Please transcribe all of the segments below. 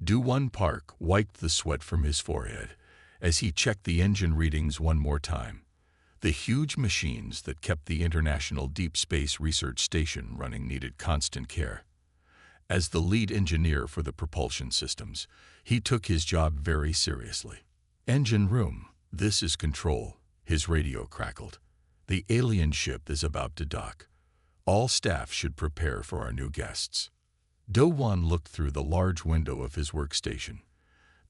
Do-Won Park wiped the sweat from his forehead as he checked the engine readings one more time. The huge machines that kept the International Deep Space Research Station running needed constant care. As the lead engineer for the propulsion systems, he took his job very seriously. "Engine room, this is Control," his radio crackled. "The alien ship is about to dock. All staff should prepare for our new guests." Do-Won looked through the large window of his workstation.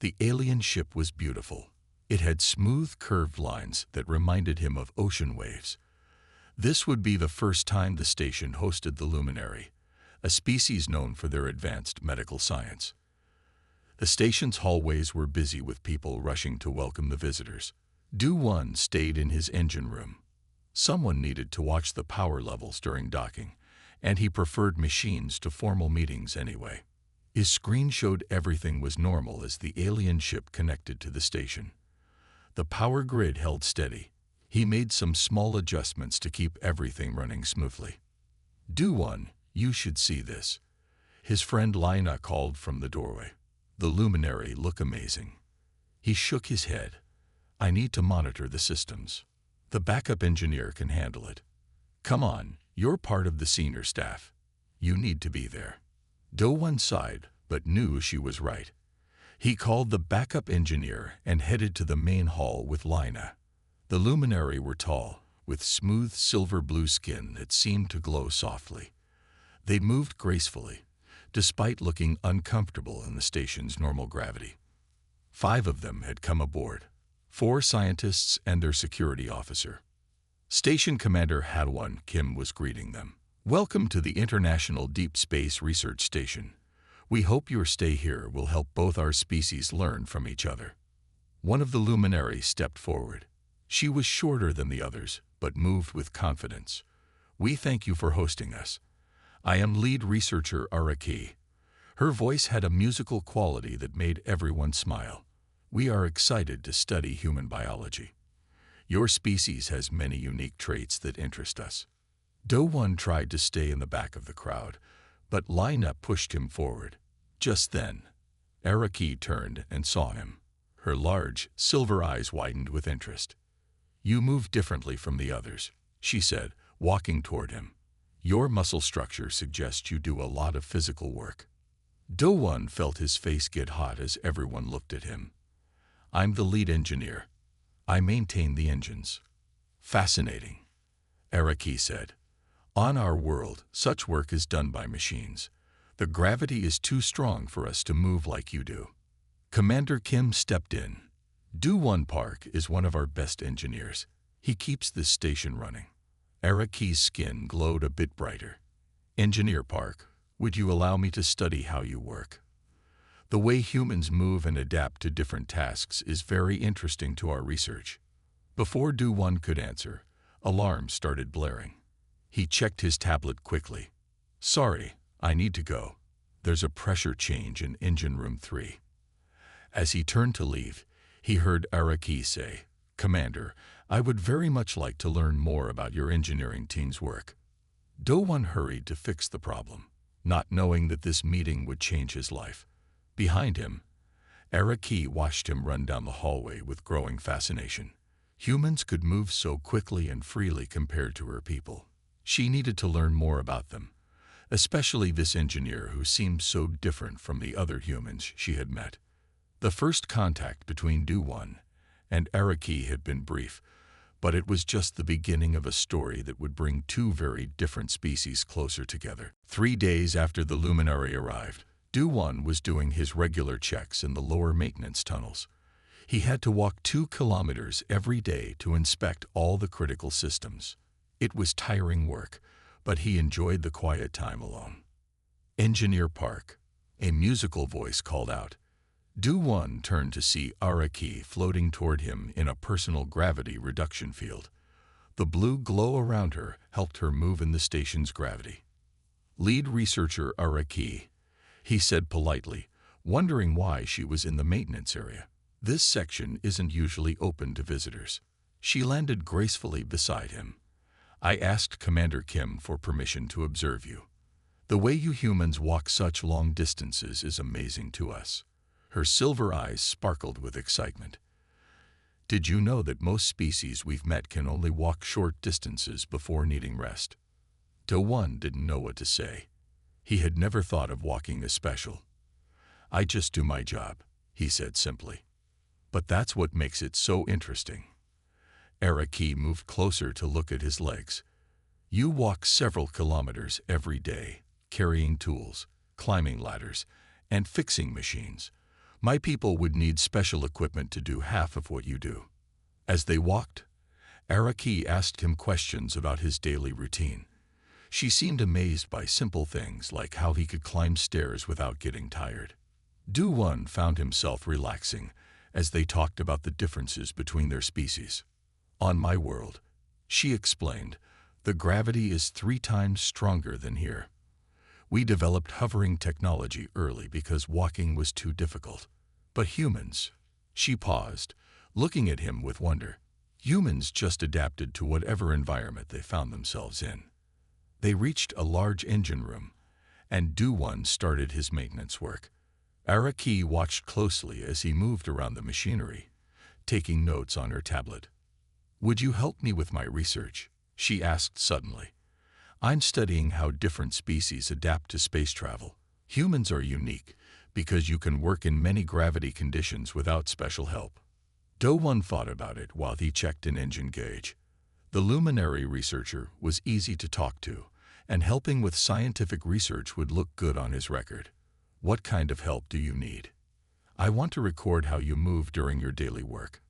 The alien ship was beautiful. It had smooth, curved lines that reminded him of ocean waves. This would be the first time the station hosted the Luminary, a species known for their advanced medical science. The station's hallways were busy with people rushing to welcome the visitors. Do-Won stayed in his engine room. Someone needed to watch the power levels during docking, and he preferred machines to formal meetings anyway. His screen showed everything was normal as the alien ship connected to the station. The power grid held steady. He made some small adjustments to keep everything running smoothly. "Do-Won, you should see this," his friend Lina called from the doorway. "The Luminary look amazing." He shook his head. "I need to monitor the systems. The backup engineer can handle it." "Come on, you're part of the senior staff. You need to be there." Do-Won sighed, but knew she was right. He called the backup engineer and headed to the main hall with Lina. The Luminary were tall, with smooth silver-blue skin that seemed to glow softly. They moved gracefully, despite looking uncomfortable in the station's normal gravity. 5 of them had come aboard, 4 scientists and their security officer. Station Commander Ha-Won Kim was greeting them. "Welcome to the International Deep Space Research Station. We hope your stay here will help both our species learn from each other." One of the luminaries stepped forward. She was shorter than the others, but moved with confidence. "We thank you for hosting us. I am lead researcher Araki." Her voice had a musical quality that made everyone smile. "We are excited to study human biology. Your species has many unique traits that interest us." Do-Won tried to stay in the back of the crowd, but Lina pushed him forward. Just then, Araki turned and saw him. Her large, silver eyes widened with interest. "You move differently from the others," she said, walking toward him. "Your muscle structure suggests you do a lot of physical work." Do-Won felt his face get hot as everyone looked at him. "I'm the lead engineer. I maintain the engines." "Fascinating," Araki said. "On our world, such work is done by machines. The gravity is too strong for us to move like you do." Commander Kim stepped in. "Do-Won Park is one of our best engineers. He keeps this station running." Araki's skin glowed a bit brighter. "Engineer Park, would you allow me to study how you work? The way humans move and adapt to different tasks is very interesting to our research." Before Do-Won could answer, alarms started blaring. He checked his tablet quickly. "Sorry, I need to go. There's a pressure change in engine room 3. As he turned to leave, he heard Araki say, "Commander, I would very much like to learn more about your engineering team's work." Do-Won hurried to fix the problem, not knowing that this meeting would change his life. Behind him, Araki watched him run down the hallway with growing fascination. Humans could move so quickly and freely compared to her people. She needed to learn more about them, especially this engineer who seemed so different from the other humans she had met. The first contact between Do-Won and Araki had been brief, but it was just the beginning of a story that would bring 2 very different species closer together. 3 days after the Luminary arrived, Do-Won was doing his regular checks in the lower maintenance tunnels. He had to walk 2 kilometers every day to inspect all the critical systems. It was tiring work, but he enjoyed the quiet time alone. "Engineer Park," a musical voice called out. Do-Won turned to see Araki floating toward him in a personal gravity reduction field. The blue glow around her helped her move in the station's gravity. "Lead researcher Araki," he said politely, wondering why she was in the maintenance area. "This section isn't usually open to visitors." She landed gracefully beside him. "I asked Commander Kim for permission to observe you. The way you humans walk such long distances is amazing to us. Her silver eyes sparkled with excitement. "Did you know that most species we've met can only walk short distances before needing rest?" Do-Won didn't know what to say. He had never thought of walking as special. "I just do my job," he said simply. "But that's what makes it so interesting." Araki moved closer to look at his legs. "You walk several kilometers every day, carrying tools, climbing ladders, and fixing machines. My people would need special equipment to do half of what you do." As they walked, Araki asked him questions about his daily routine. She seemed amazed by simple things like how he could climb stairs without getting tired. Do-Won found himself relaxing as they talked about the differences between their species. "On my world," she explained, "the gravity is 3 times stronger than here. We developed hovering technology early because walking was too difficult. But humans," she paused, looking at him with wonder, "humans just adapted to whatever environment they found themselves in." They reached a large engine room, and Do-Won started his maintenance work. Araki watched closely as he moved around the machinery, taking notes on her tablet. "Would you help me with my research?" she asked suddenly. "I'm studying how different species adapt to space travel. Humans are unique because you can work in many gravity conditions without special help." Do-Won thought about it while he checked an engine gauge. The luminary researcher was easy to talk to, and helping with scientific research would look good on his record. "What kind of help do you need?" "I want to record how you move during your daily work.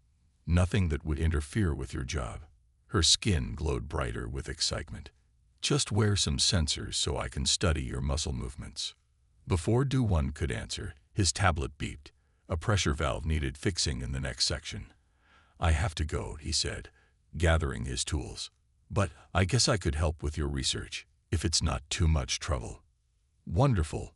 Nothing that would interfere with your job." Her skin glowed brighter with excitement. "Just wear some sensors so I can study your muscle movements." Before Do-Won could answer, his tablet beeped. A pressure valve needed fixing in the next section. "I have to go," he said, gathering his tools. "But I guess I could help with your research, if it's not too much trouble." "Wonderful."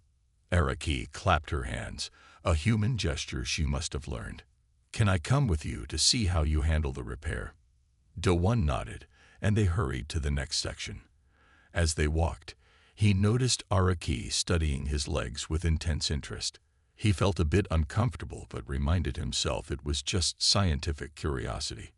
Araki clapped her hands, a human gesture she must have learned. "Can I come with you to see how you handle the repair?" Do-Won nodded, and they hurried to the next section. As they walked, he noticed Araki studying his legs with intense interest. He felt a bit uncomfortable but reminded himself it was just scientific curiosity.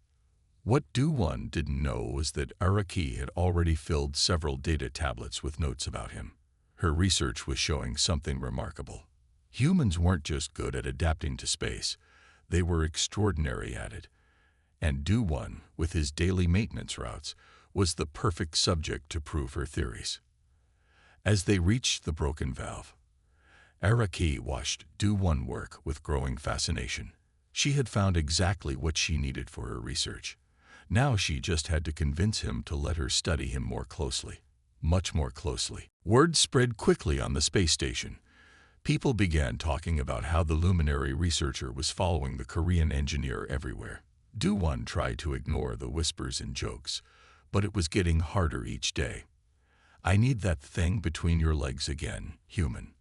What Do-Won didn't know was that Araki had already filled several data tablets with notes about him. Her research was showing something remarkable. Humans weren't just good at adapting to space, they were extraordinary at it. And Do-Won, with his daily maintenance routes, was the perfect subject to prove her theories. As they reached the broken valve, Araki watched Do-Won work with growing fascination. She had found exactly what she needed for her research. Now she just had to convince him to let her study him more closely. Much more closely. Word spread quickly on the space station. People began talking about how the luminary researcher was following the Korean engineer everywhere. Do-Won tried to ignore the whispers and jokes, but it was getting harder each day. "I need that thing between your legs again, human."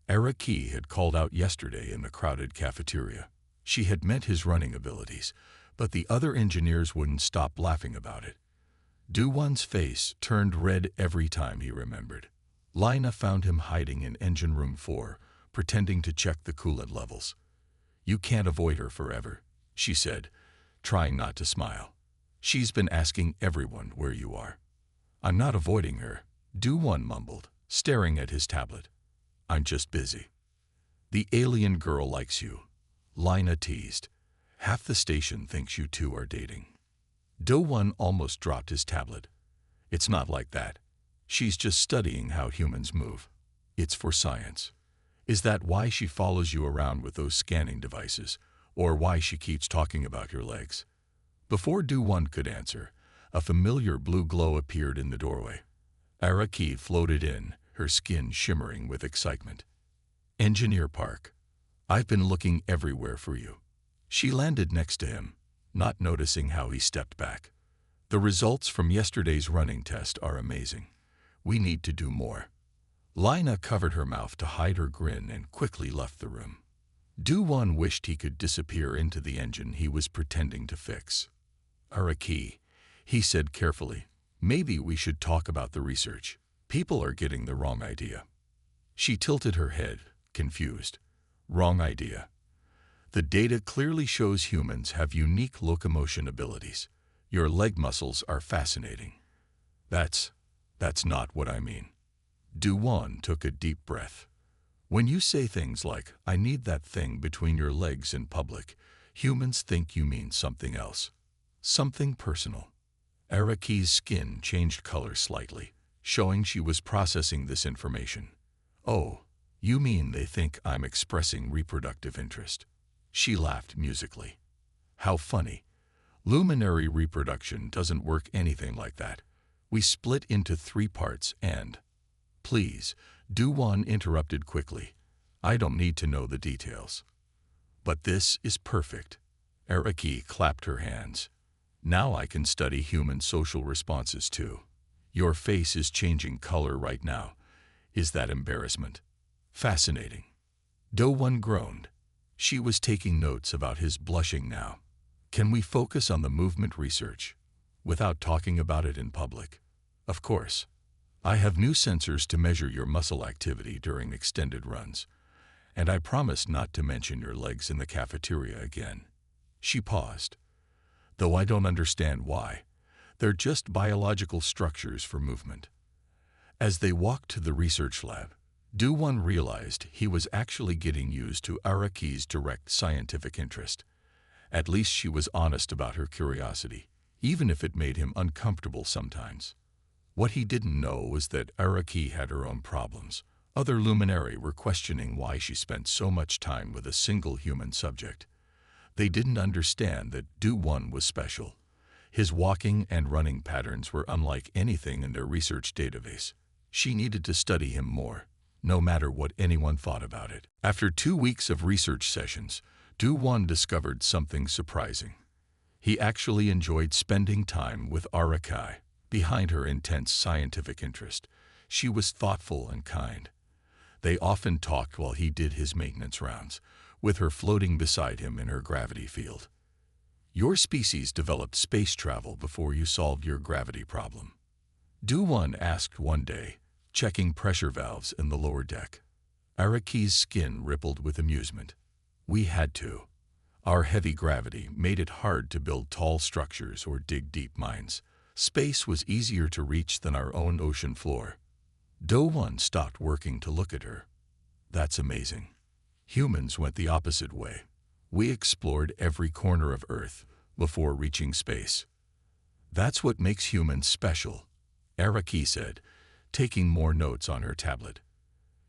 Araki had called out yesterday in the crowded cafeteria. She had met his running abilities, but the other engineers wouldn't stop laughing about it. Do-Won's face turned red every time he remembered. Lina found him hiding in engine room 4, pretending to check the coolant levels. "You can't avoid her forever," she said, trying not to smile. "She's been asking everyone where you are." "I'm not avoiding her," Do-Won mumbled, staring at his tablet. "I'm just busy." "The alien girl likes you," Lina teased. "Half the station thinks you two are dating." Do-Won almost dropped his tablet. "It's not like that. She's just studying how humans move. It's for science." "Is that why she follows you around with those scanning devices, or why she keeps talking about your legs?" Before Do-Won could answer, a familiar blue glow appeared in the doorway. Araki floated in, her skin shimmering with excitement. "Engineer Park, I've been looking everywhere for you." She landed next to him, not noticing how he stepped back. "The results from yesterday's running test are amazing. We need to do more." Lina covered her mouth to hide her grin and quickly left the room. Do-Won wished he could disappear into the engine he was pretending to fix. "Araki," he said carefully, "maybe we should talk about the research. People are getting the wrong idea." She tilted her head, confused. "Wrong idea?" The data clearly shows humans have unique locomotion abilities. Your leg muscles are fascinating. That's not what I mean. Du-Won took a deep breath. When you say things like, I need that thing between your legs in public, humans think you mean something else. Something personal. Araki's skin changed color slightly, showing she was processing this information. Oh, you mean they think I'm expressing reproductive interest? She laughed musically. How funny. Luminary reproduction doesn't work anything like that. We split into 3 parts and... Please, Du-Won interrupted quickly. I don't need to know the details. But this is perfect. Araki clapped her hands. Now I can study human social responses too. Your face is changing color right now. Is that embarrassment? Fascinating. Du-Won groaned. She was taking notes about his blushing now. Can we focus on the movement research, without talking about it in public? Of course. I have new sensors to measure your muscle activity during extended runs, and I promise not to mention your legs in the cafeteria again. She paused. Though I don't understand why. They're just biological structures for movement. As they walked to the research lab, Du-Won realized he was actually getting used to Araki's direct scientific interest. At least she was honest about her curiosity, even if it made him uncomfortable sometimes. What he didn't know was that Araki had her own problems. Other luminary were questioning why she spent so much time with a single human subject. They didn't understand that Du-Won was special. His walking and running patterns were unlike anything in their research database. She needed to study him more, no matter what anyone thought about it. After 2 weeks of research sessions, Du-Won discovered something surprising. He actually enjoyed spending time with Araki. Behind her intense scientific interest, she was thoughtful and kind. They often talked while he did his maintenance rounds, with her floating beside him in her gravity field. Your species developed space travel before you solved your gravity problem. Du-Won asked one day, checking pressure valves in the lower deck. Araki's skin rippled with amusement. We had to. Our heavy gravity made it hard to build tall structures or dig deep mines. Space was easier to reach than our own ocean floor. Du-Won stopped working to look at her. That's amazing. Humans went the opposite way. We explored every corner of Earth before reaching space. That's what makes humans special, Araki said, taking more notes on her tablet.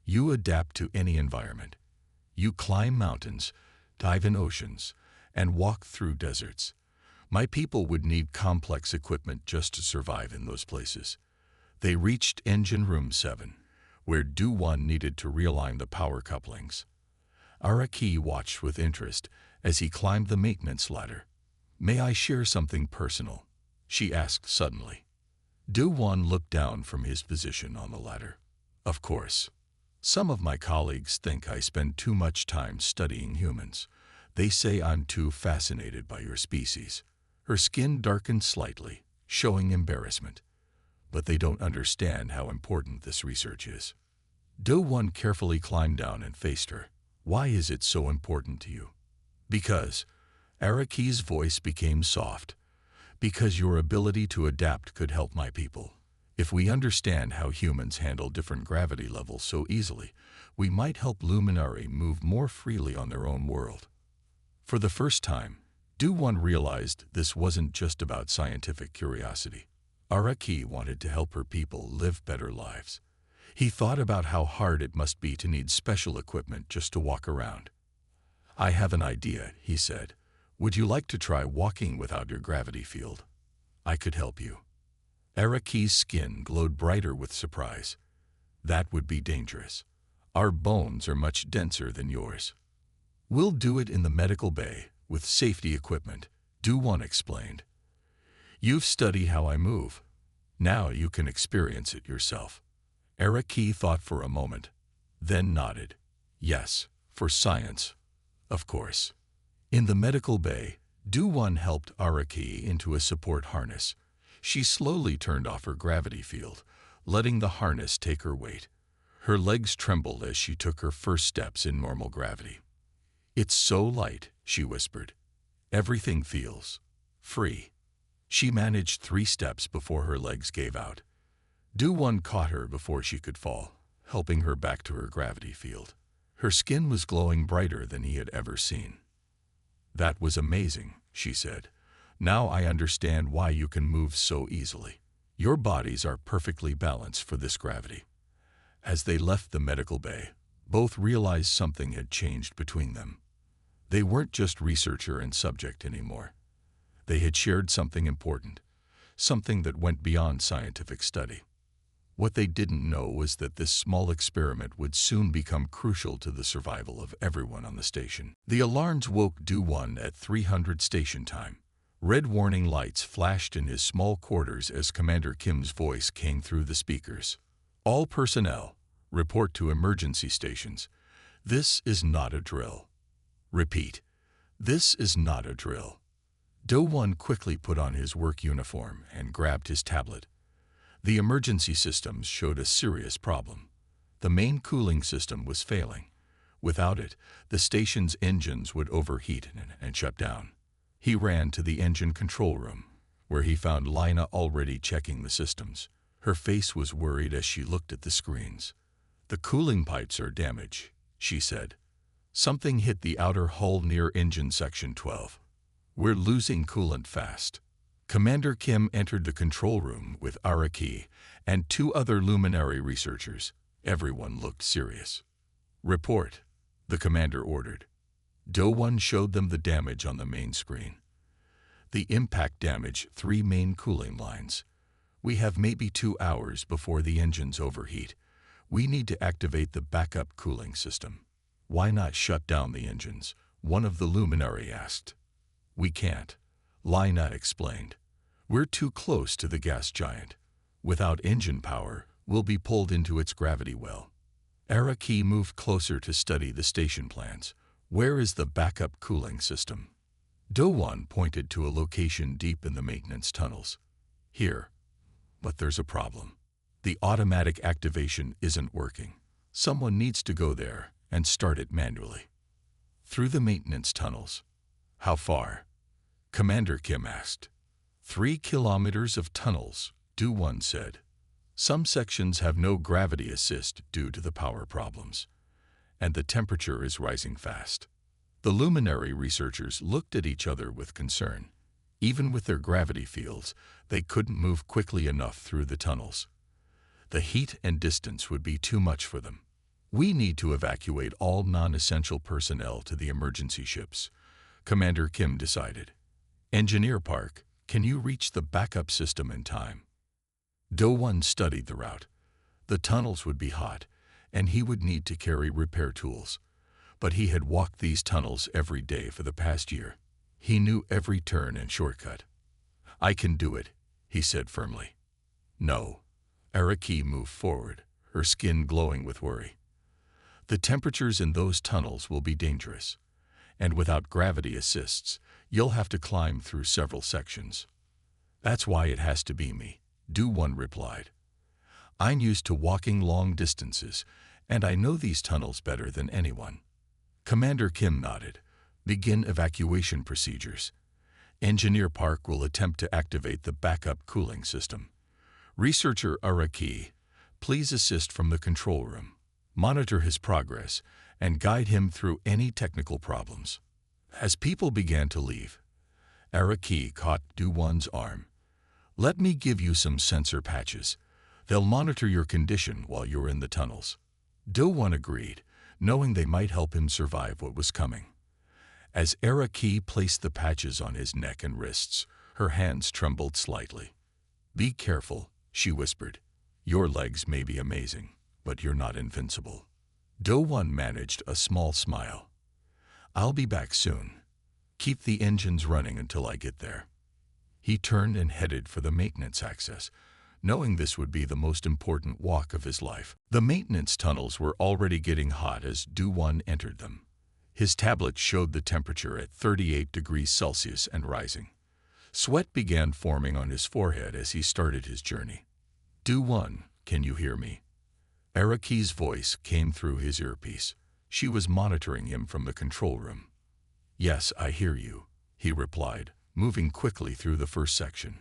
You adapt to any environment. You climb mountains, dive in oceans, and walk through deserts. My people would need complex equipment just to survive in those places. They reached engine room 7, where Du-Won needed to realign the power couplings. Araki watched with interest as he climbed the maintenance ladder. May I share something personal? She asked suddenly. Du-Won looked down from his position on the ladder. Of course. Some of my colleagues think I spend too much time studying humans. They say I'm too fascinated by your species. Her skin darkened slightly, showing embarrassment. But they don't understand how important this research is. Du-Won carefully climbed down and faced her. Why is it so important to you? Because. Araki's voice became soft. Because your ability to adapt could help my people. If we understand how humans handle different gravity levels so easily, we might help luminary move more freely on their own world. For the first time, Du-Won realized this wasn't just about scientific curiosity. Araki wanted to help her people live better lives. He thought about how hard it must be to need special equipment just to walk around. I have an idea, he said. Would you like to try walking without your gravity field? I could help you. Araki's skin glowed brighter with surprise. That would be dangerous. Our bones are much denser than yours. We'll do it in the medical bay, with safety equipment, Du-Won explained. You've studied how I move. Now you can experience it yourself. Araki thought for a moment, then nodded. Yes, for science. Of course. In the medical bay, Du-Won helped Araki into a support harness. She slowly turned off her gravity field, letting the harness take her weight. Her legs trembled as she took her first steps in normal gravity. It's so light, she whispered. Everything feels free. She managed 3 steps before her legs gave out. Do-One caught her before she could fall, helping her back to her gravity field. Her skin was glowing brighter than he had ever seen. That was amazing, she said. Now I understand why you can move so easily. Your bodies are perfectly balanced for this gravity. As they left the medical bay, both realized something had changed between them. They weren't just researcher and subject anymore. They had shared something important, something that went beyond scientific study. What they didn't know was that this small experiment would soon become crucial to the survival of everyone on the station. The alarms woke Do-One at 300 station time. Red warning lights flashed in his small quarters as Commander Kim's voice came through the speakers. All personnel, report to emergency stations. This is not a drill. Repeat, this is not a drill. Do-One quickly put on his work uniform and grabbed his tablet. The emergency systems showed a serious problem. The main cooling system was failing. Without it, the station's engines would overheat and shut down. He ran to the engine control room, where he found Lina already checking the systems. Her face was worried as she looked at the screens. The cooling pipes are damaged, she said. Something hit the outer hull near engine section 12. We're losing coolant fast. Commander Kim entered the control room with Araki and 2 other luminary researchers. Everyone looked serious. Report, the commander ordered. Do-One showed them the damage on the main screen. The impact damaged 3 main cooling lines. We have maybe 2 hours before the engines overheat. We need to activate the backup cooling system. Why not shut down the engines? One of the luminary asked. We can't, Lina explained. We're too close to the gas giant. Without engine power, we'll be pulled into its gravity well. Araki moved closer to study the station plans. Where is the backup cooling system? Do-One pointed to a location deep in the maintenance tunnels. Here. But there's a problem. The automatic activation isn't working. Someone needs to go there and start it manually. Through the maintenance tunnels. How far? Commander Kim asked. 3 kilometers of tunnels, Do-One said. Some sections have no gravity assist due to the power problems, and the temperature is rising fast. The luminary researchers looked at each other with concern. Even with their gravity fields, they couldn't move quickly enough through the tunnels. The heat and distance would be too much for them. We need to evacuate all non-essential personnel to the emergency ships, Commander Kim decided. Engineer Park, can you reach the backup system in time? Do-One studied the route. The tunnels would be hot, and he would need to carry repair tools. But he had walked these tunnels every day for the past year. He knew every turn and shortcut. I can do it, he said firmly. No. Araki moved forward, her skin glowing with worry. The temperatures in those tunnels will be dangerous, and without gravity assists, you'll have to climb through several sections. That's why it has to be me, Do-One replied. I'm used to walking long distances, and I know these tunnels better than anyone. Commander Kim nodded. Begin evacuation procedures. Engineer Park will attempt to activate the backup cooling system. Researcher Araki, please assist from the control room. Monitor his progress and guide him through any technical problems. As people began to leave, Araki caught Do-One's arm. Let me give you some sensor patches. They'll monitor your condition while you're in the tunnels. Do-One agreed, knowing they might help him survive what was coming. As Araki placed the patches on his neck and wrists, her hands trembled slightly. Be careful, she whispered. Your legs may be amazing, but you're not invincible. Do-One managed a small smile. I'll be back soon. Keep the engines running until I get there. He turned and headed for the maintenance access, knowing this would be the most important walk of his life. The maintenance tunnels were already getting hot as Do-One entered them. His tablet showed the temperature at 38 degrees Celsius and rising. Sweat began forming on his forehead as he started his journey. Do-One, can you hear me? Araki's voice came through his earpiece. She was monitoring him from the control room. Yes, I hear you, he replied, moving quickly through the first section.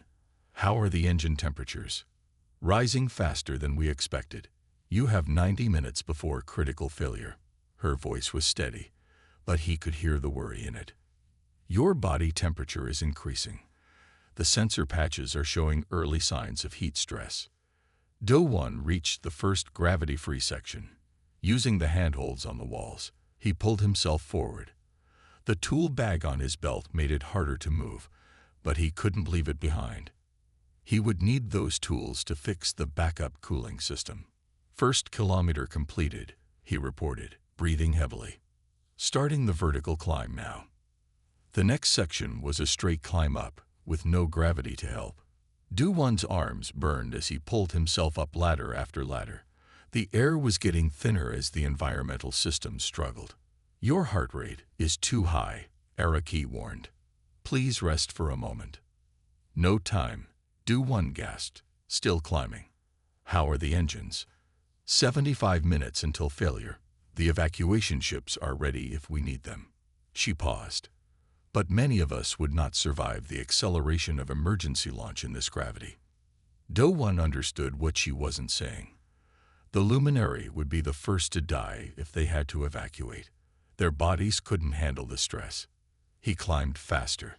How are the engine temperatures? Rising faster than we expected. You have 90 minutes before critical failure. Her voice was steady, but he could hear the worry in it. Your body temperature is increasing. The sensor patches are showing early signs of heat stress. Do-1 reached the first gravity-free section. Using the handholds on the walls, he pulled himself forward. The tool bag on his belt made it harder to move, but he couldn't leave it behind. He would need those tools to fix the backup cooling system. First kilometer completed, he reported, breathing heavily. Starting the vertical climb now. The next section was a straight climb up, with no gravity to help. Do-1's arms burned as he pulled himself up ladder after ladder. The air was getting thinner as the environmental system struggled. Your heart rate is too high, Araki warned. Please rest for a moment. No time, Do-1 gasped, still climbing. How are the engines? 75 minutes until failure. The evacuation ships are ready if we need them. She paused. But many of us would not survive the acceleration of emergency launch in this gravity. Do-1 understood what she wasn't saying. The luminary would be the first to die if they had to evacuate. Their bodies couldn't handle the stress. He climbed faster.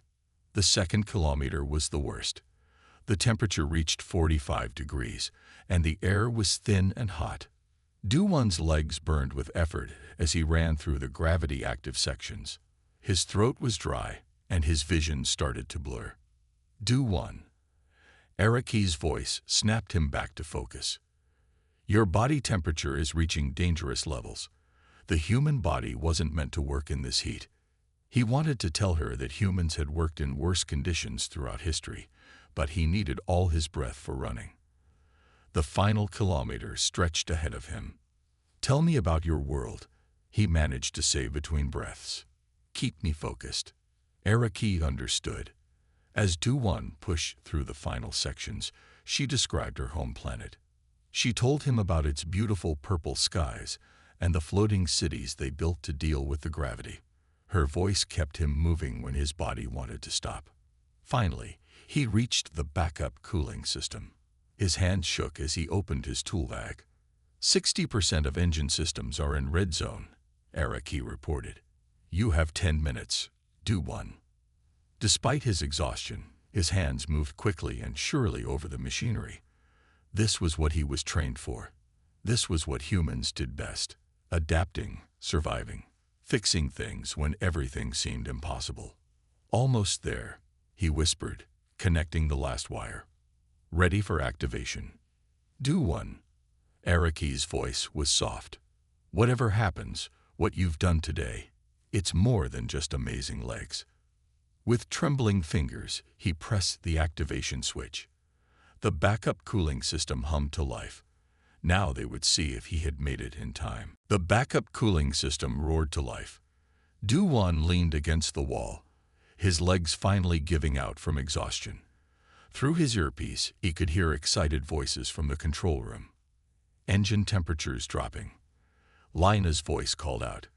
The second kilometer was the worst. The temperature reached 45 degrees, and the air was thin and hot. Do-1's legs burned with effort as he ran through the gravity-active sections. His throat was dry, and his vision started to blur. Do-1. Araki's voice snapped him back to focus. Your body temperature is reaching dangerous levels. The human body wasn't meant to work in this heat. He wanted to tell her that humans had worked in worse conditions throughout history, but he needed all his breath for running. The final kilometer stretched ahead of him. Tell me about your world, he managed to say between breaths. Keep me focused. Araki understood. As Do-1 pushed through the final sections, she described her home planet. She told him about its beautiful purple skies and the floating cities they built to deal with the gravity. Her voice kept him moving when his body wanted to stop. Finally, he reached the backup cooling system. His hands shook as he opened his tool bag. 60% of engine systems are in red zone, Araki reported. You have 10 minutes. Do-1. Despite his exhaustion, his hands moved quickly and surely over the machinery. This was what he was trained for. This was what humans did best. Adapting, surviving, fixing things when everything seemed impossible. Almost there, he whispered, connecting the last wire. Ready for activation. Do-1. Araki's voice was soft. Whatever happens, what you've done today, it's more than just amazing legs. With trembling fingers, he pressed the activation switch. The backup cooling system hummed to life. Now they would see if he had made it in time. The backup cooling system roared to life. Do-1 leaned against the wall, his legs finally giving out from exhaustion. Through his earpiece, he could hear excited voices from the control room. Engine temperatures dropping. Lina's voice called out.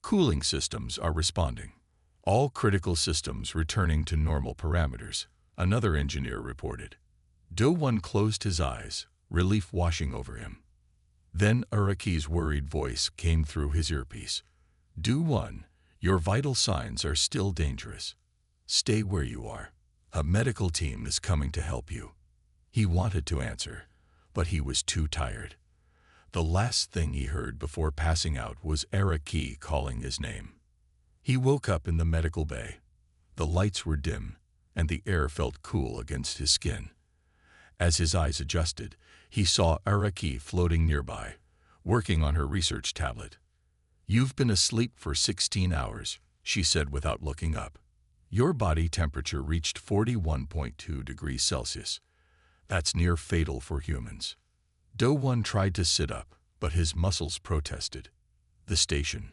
Cooling systems are responding. All critical systems returning to normal parameters, another engineer reported. Do-1 closed his eyes, relief washing over him. Then Araki's worried voice came through his earpiece. Do-1, your vital signs are still dangerous. Stay where you are. A medical team is coming to help you. He wanted to answer, but he was too tired. The last thing he heard before passing out was Araki calling his name. He woke up in the medical bay. The lights were dim, and the air felt cool against his skin. As his eyes adjusted, he saw Araki floating nearby, working on her research tablet. You've been asleep for 16 hours, she said without looking up. Your body temperature reached 41.2 degrees Celsius. That's near fatal for humans. Do-1 tried to sit up, but his muscles protested. The station.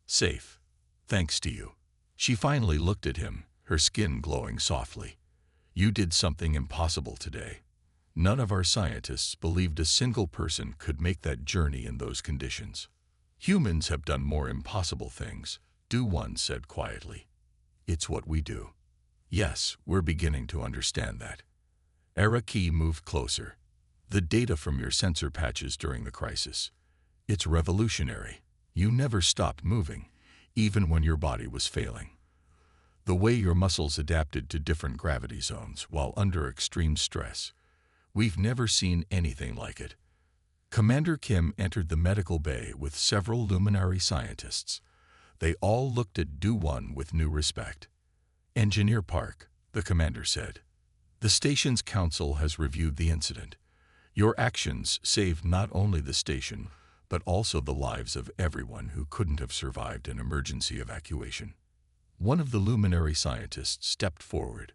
Safe. Thanks to you. She finally looked at him, her skin glowing softly. You did something impossible today. None of our scientists believed a single person could make that journey in those conditions. Humans have done more impossible things, Do-1 said quietly. It's what we do. Yes, we're beginning to understand that. Araki moved closer. The data from your sensor patches during the crisis. It's revolutionary. You never stopped moving, even when your body was failing. The way your muscles adapted to different gravity zones while under extreme stress. We've never seen anything like it. Commander Kim entered the medical bay with several luminary scientists. They all looked at Do-1 with new respect. Engineer Park, the commander said. The station's council has reviewed the incident. Your actions saved not only the station, but also the lives of everyone who couldn't have survived an emergency evacuation. One of the luminary scientists stepped forward.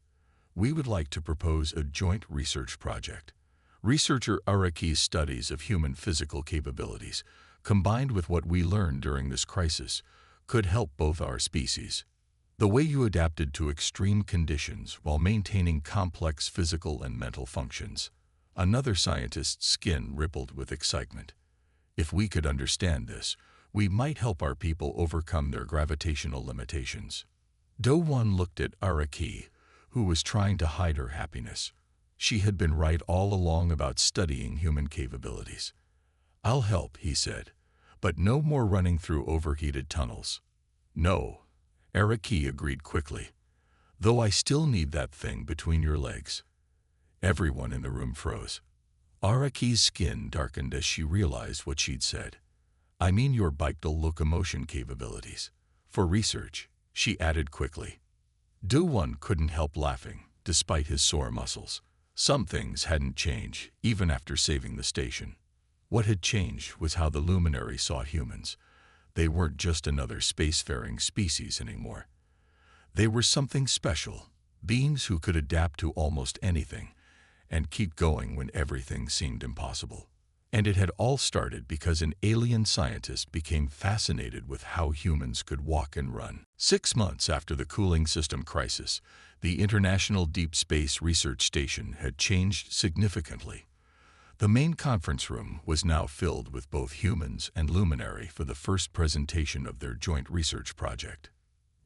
We would like to propose a joint research project. Researcher Araki's studies of human physical capabilities, combined with what we learned during this crisis, could help both our species. The way you adapted to extreme conditions while maintaining complex physical and mental functions. Another scientist's skin rippled with excitement. If we could understand this, we might help our people overcome their gravitational limitations. Do-1 looked at Araki, who was trying to hide her happiness. She had been right all along about studying human capabilities. I'll help, he said, but no more running through overheated tunnels. No, Araki agreed quickly, though I still need that thing between your legs. Everyone in the room froze. Araki's skin darkened as she realized what she'd said. I mean your bipedal locomotion capabilities. For research, she added quickly. Do-1 couldn't help laughing, despite his sore muscles. Some things hadn't changed, even after saving the station. What had changed was how the luminary saw humans. They weren't just another spacefaring species anymore. They were something special, beings who could adapt to almost anything and keep going when everything seemed impossible. And it had all started because an alien scientist became fascinated with how humans could walk and run. 6 months after the cooling system crisis, the International Deep Space Research Station had changed significantly. The main conference room was now filled with both humans and luminary for the first presentation of their joint research project.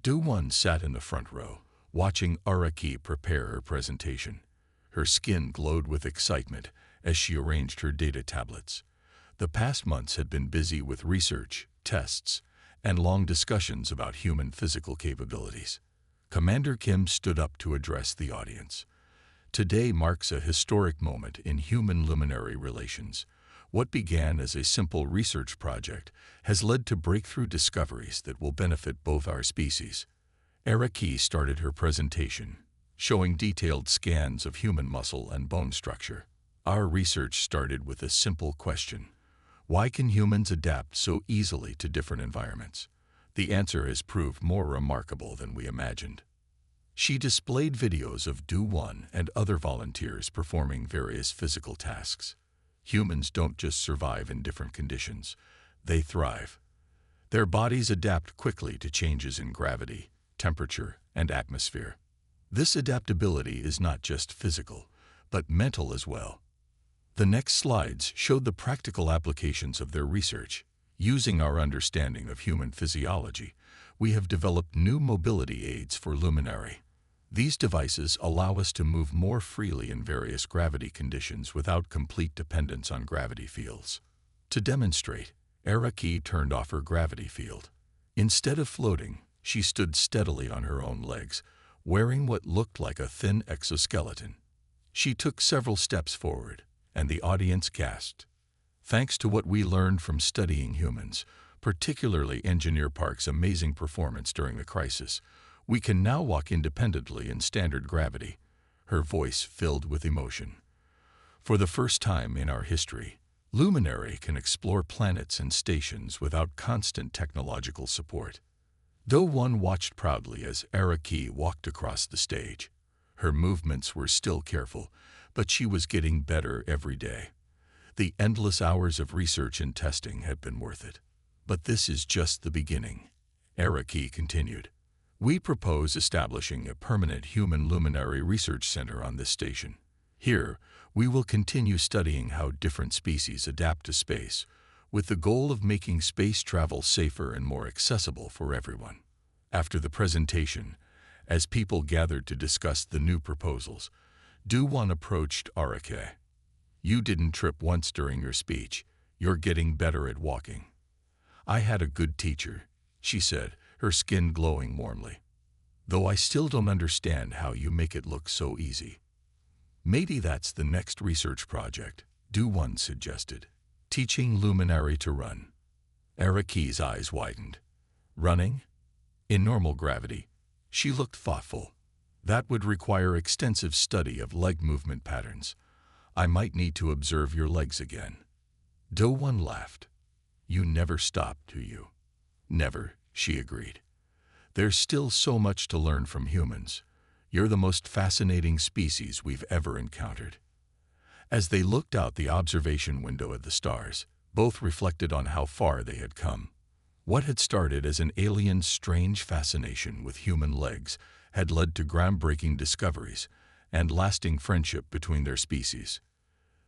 Do-1 sat in the front row, watching Araki prepare her presentation. Her skin glowed with excitement as she arranged her data tablets. The past months had been busy with research, tests, and long discussions about human physical capabilities. Commander Kim stood up to address the audience. Today marks a historic moment in human luminary relations. What began as a simple research project has led to breakthrough discoveries that will benefit both our species. Araki started her presentation, showing detailed scans of human muscle and bone structure. Our research started with a simple question. Why can humans adapt so easily to different environments? The answer has proved more remarkable than we imagined. She displayed videos of Do-1 and other volunteers performing various physical tasks. Humans don't just survive in different conditions, they thrive. Their bodies adapt quickly to changes in gravity, temperature, and atmosphere. This adaptability is not just physical, but mental as well. The next slides showed the practical applications of their research. Using our understanding of human physiology, we have developed new mobility aids for luminary. These devices allow us to move more freely in various gravity conditions without complete dependence on gravity fields. To demonstrate, Araki turned off her gravity field. Instead of floating, she stood steadily on her own legs, wearing what looked like a thin exoskeleton. She took several steps forward, and the audience gasped. Thanks to what we learned from studying humans, particularly Engineer Park's amazing performance during the crisis, we can now walk independently in standard gravity. Her voice filled with emotion. For the first time in our history, luminary can explore planets and stations without constant technological support. Do-1 watched proudly as Araki walked across the stage. Her movements were still careful, but she was getting better every day. The endless hours of research and testing had been worth it. But this is just the beginning. Araki continued. We propose establishing a permanent human luminary research center on this station. Here, we will continue studying how different species adapt to space, with the goal of making space travel safer and more accessible for everyone. After the presentation, As people gathered to discuss the new proposals, Do-One approached Arake. "You didn't trip once during your speech. You're getting better at walking." "I had a good teacher," she said, her skin glowing warmly. "Though I still don't understand how you make it look so easy." "Maybe that's the next research project," Do-One suggested. "Teaching Luminary to run." Arake's eyes widened. "Running? In normal gravity?" She looked thoughtful. "That would require extensive study of leg movement patterns. I might need to observe your legs again." Do-One laughed. "You never stop, do you?" "Never," she agreed. "There's still so much to learn from humans. You're the most fascinating species we've ever encountered." As they looked out the observation window at the stars, both reflected on how far they had come. What had started as an alien's strange fascination with human legs had led to groundbreaking discoveries and lasting friendship between their species.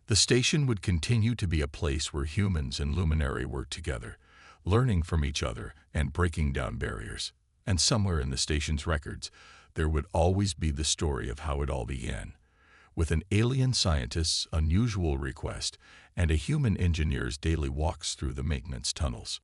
The station would continue to be a place where humans and Luminary worked together, learning from each other and breaking down barriers. And somewhere in the station's records, there would always be the story of how it all began, with an alien scientist's unusual request and a human engineer's daily walks through the maintenance tunnels.